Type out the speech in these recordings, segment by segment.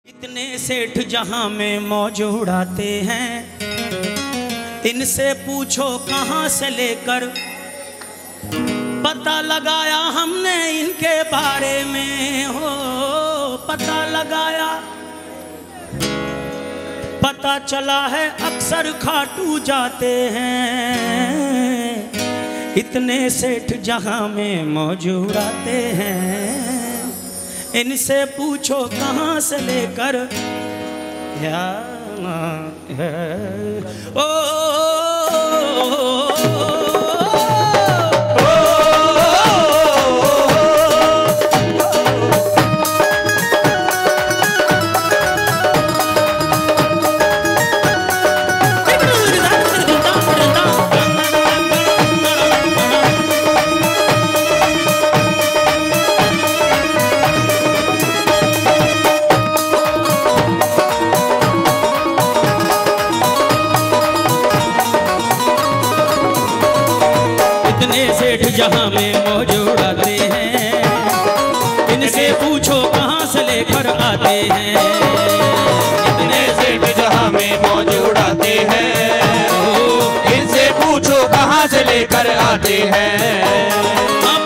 इतने सेठ जहां में मौज उड़ाते हैं, इनसे पूछो कहां से लेकर। पता लगाया हमने इनके बारे में, हो पता लगाया, पता चला है अक्सर खाटू जाते हैं। इतने सेठ जहां में मौज उड़ाते हैं, इनसे पूछो कहां से लेकर। जहां में मौज उड़ाते हैं, इनसे पूछो कहां से लेकर आते हैं। इतने सेठ जहां में मौज उड़ाते हैं, इनसे पूछो कहां से लेकर आते हैं।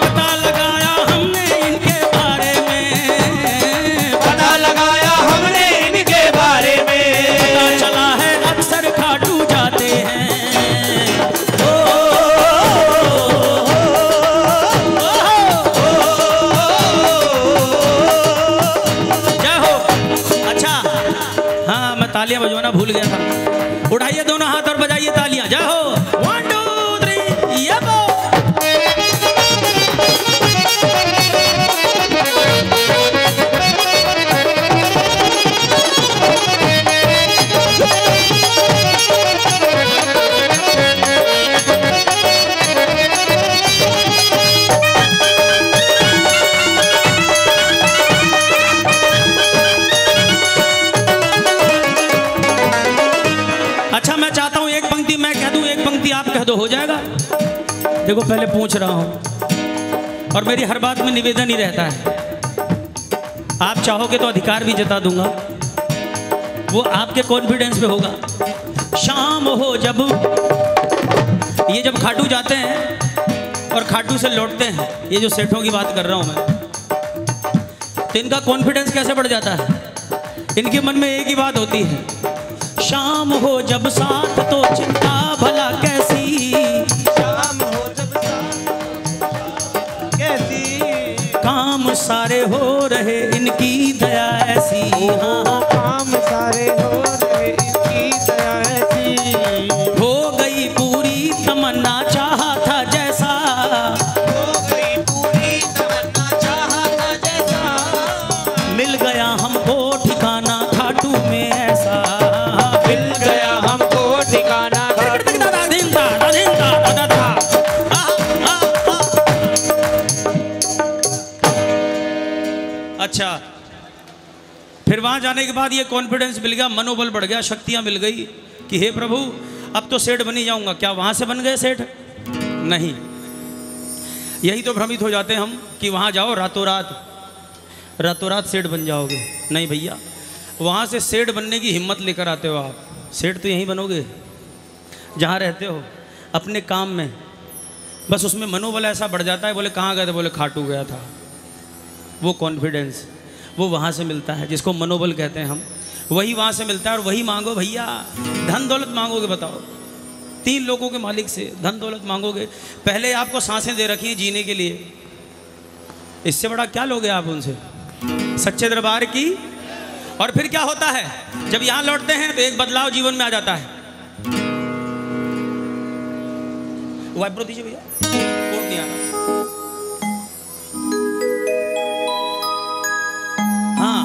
पता लगाया हमने इनके बारे में, पता लगाया हमने इनके बारे में। पता चला है अक्सर खाटू जाते हैं। तालियां बजवाना भूल गया था। उठाइए दोनों हाथ और बजाइए तालियां। जय हो। 1 2 3 यबो। आप कह दो, हो जाएगा। देखो पहले पूछ रहा हूं और मेरी हर बात में निवेदन ही रहता है। आप चाहोगे तो अधिकार भी जता दूंगा, वो आपके कॉन्फिडेंस पे होगा। शाम हो जब ये जब खाटू जाते हैं और खाटू से लौटते हैं, ये जो सेठों की बात कर रहा हूं मैं, तो इनका कॉन्फिडेंस कैसे बढ़ जाता है। इनके मन में एक ही बात होती है, शाम हो जब साथ तो चिंता भला कैसी। शाम हो जब साथ कैसी, काम सारे हो रहे इनकी दया ऐसी। हाँ काम सारे हो रहे इनकी दया ऐसी। हो गई पूरी तमन्ना चाहा था जैसा, हो गई पूरी तमन्ना चाहा था जैसा। मिल गया हमको ठिकाना खाटू में ऐसा। मिल गया हमको ठिकाना। अच्छा, फिर वहां जाने के बाद ये कॉन्फिडेंस मिल गया, मनोबल बढ़ गया, शक्तियां मिल गई कि हे प्रभु अब तो सेठ बन ही जाऊंगा। क्या वहां से बन गए सेठ? नहीं। यही तो भ्रमित हो जाते हैं हम कि वहां जाओ रातों रात सेठ बन जाओगे। नहीं भैया, वहां से सेठ बनने की हिम्मत लेकर आते हो आप। सेठ तो यहीं बनोगे जहां रहते हो, अपने काम में। बस उसमें मनोबल ऐसा बढ़ जाता है। बोले कहाँ गए थे? बोले खाटू गया था। वो कॉन्फिडेंस वो वहाँ से मिलता है, जिसको मनोबल कहते हैं हम, वही वहाँ से मिलता है। और वही मांगो भैया। धन दौलत मांगोगे, बताओ 3 लोगों के मालिक से धन दौलत मांगोगे। पहले आपको सांसें दे रखी हैं जीने के लिए, इससे बड़ा क्या लोगे आप उनसे? सच्चे दरबार की। और फिर क्या होता है, जब यहाँ लौटते हैं तो एक बदलाव जीवन में आ जाता है। वाइब्रो दीजिए भैया, कोड नहीं आ रहा। हाँ,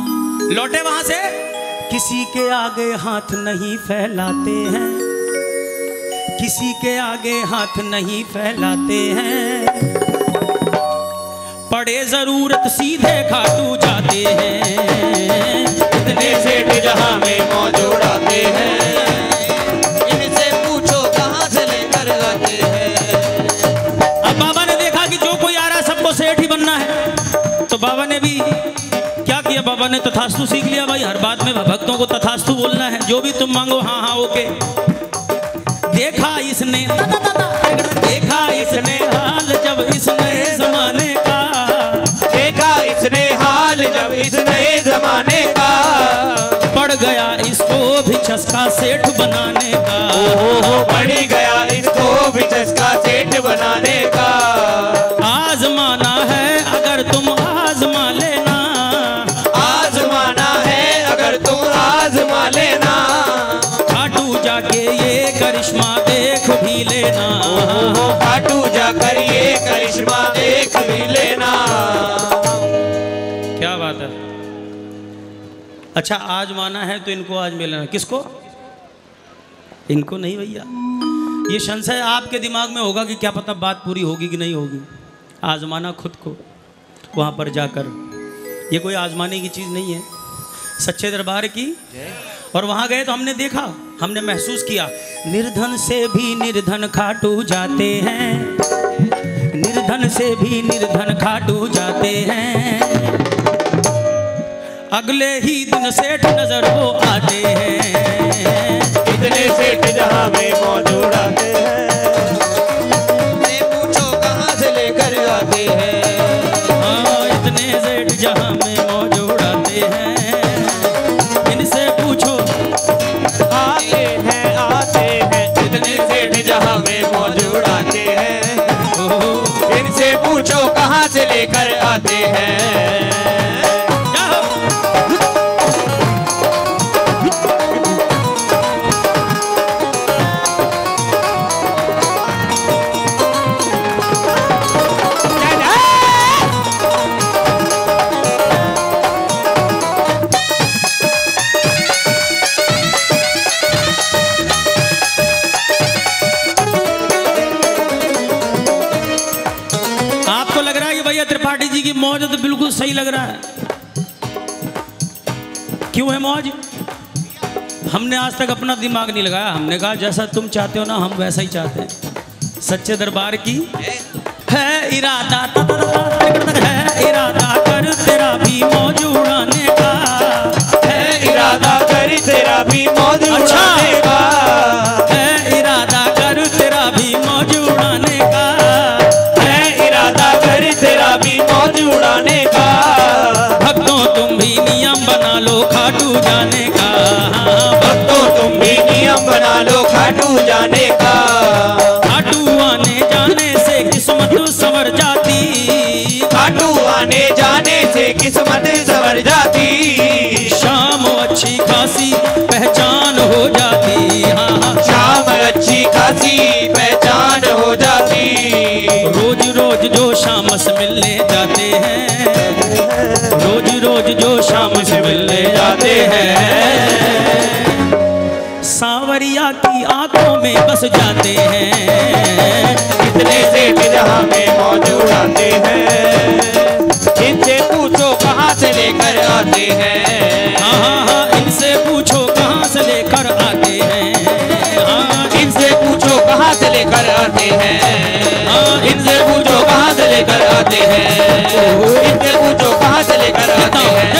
लौटे वहां से, किसी के आगे हाथ नहीं फैलाते हैं, किसी के आगे हाथ नहीं फैलाते हैं। पड़े जरूरत सीधे खाटू जाते हैं। इतने सेठ जहां में मौज उड़ाते हैं, इनसे पूछो कहां से लेकर आते हैं। अब बाबा ने देखा कि जो कोई आ रहा है सबको सेठ ही बनना है, तो बाबा ने भी क्या किया? बाबा ने तथास्तु सीख लिया भाई, हर बात में भक्तों को तथास्तु बोलना है, जो भी तुम मांगो हाँ हाँ ओके। देखा इसने हाल जब इस नए जमाने का, देखा इसने हाल जब इस नए जमाने का, पड़ गया इसको भी चस्का सेठ बनाने का। पड़ गया इसको भी चस्का सेठ बनाने का। आजमाना है अगर तुम आजमा लेना, आजमाना है अगर तुम आजमा लेना, खाटू जाके ये करिश्मा देख भी लेना। खाटू जाकर ये करिश्मा देख भी लेना। क्या बात है। अच्छा आजमाना है तो इनको आज मिलना, किसको? इनको नहीं भैया, ये संशय आपके दिमाग में होगा कि क्या पता बात पूरी होगी कि नहीं होगी। आजमाना खुद को वहाँ पर जाकर, ये कोई आजमाने की चीज़ नहीं है, सच्चे दरबार की। और वहाँ गए तो हमने देखा, हमने महसूस किया, निर्धन से भी निर्धन खाटू जाते हैं, निर्धन से भी निर्धन खाटू जाते हैं, अगले ही दिन सेठ नजर वो आते हैं। इतने सेठ जहाँ में मौजूद आते हैं, पूछो कहाँ से लेकर आते हैं। हाँ इतने सेठ जहाँ में मौजूद आते हैं, इनसे पूछो आते हैं इतने सेठ जहाँ में मौजूद आते हैं, इनसे पूछो कहाँ से लेकर आते हैं। त्रिपाठी जी की मौज तो बिल्कुल सही लग रहा है। क्यों है मौज? हमने आज तक अपना दिमाग नहीं लगाया, हमने कहा जैसा तुम चाहते हो ना हम वैसा ही चाहते हैं। सच्चे दरबार की है इरादा, है इरादा कर तेरा भी मौज उड़ाने का, है इरादा कर तेरा भी मौज उड़ाने का, है इरादा कर तेरा भी मौज उड़ाने का, है इरादा कर तेरा भी मौज उड़ाने का। भक्तों तुम भी नियम बना लो खाटू जाने का, भक्तों तुम भी नियम बना लो खाटू जाने का। खाटू आने जाने से किस्मत संवर जाती, खाटू आने जाने से किस्मत संवर जाती, शाम अच्छी खासी पहचान हो जाती। हाँ शाम अच्छी खासी पहचान हो जाती। रोज रोज जो शाम से मिलने जाते हैं, रोज रोज जो शाम से मिलने जाते हैं, सांवरिया की आंखों में बस जाते हैं। इतने सेठ जहाँ में मौजूद आते हैं, इनसे पूछो कहाँ से लेकर आते हैं। हाँ इनसे पूछो कहाँ से लेकर आते हैं। हाँ इनसे पूछो कहाँ से लेकर आते हैं। हाँ इनसे पूछो कहाँ से लेकर आते हैं। इनसे पूछो कहाँ से लेकर आते हैं।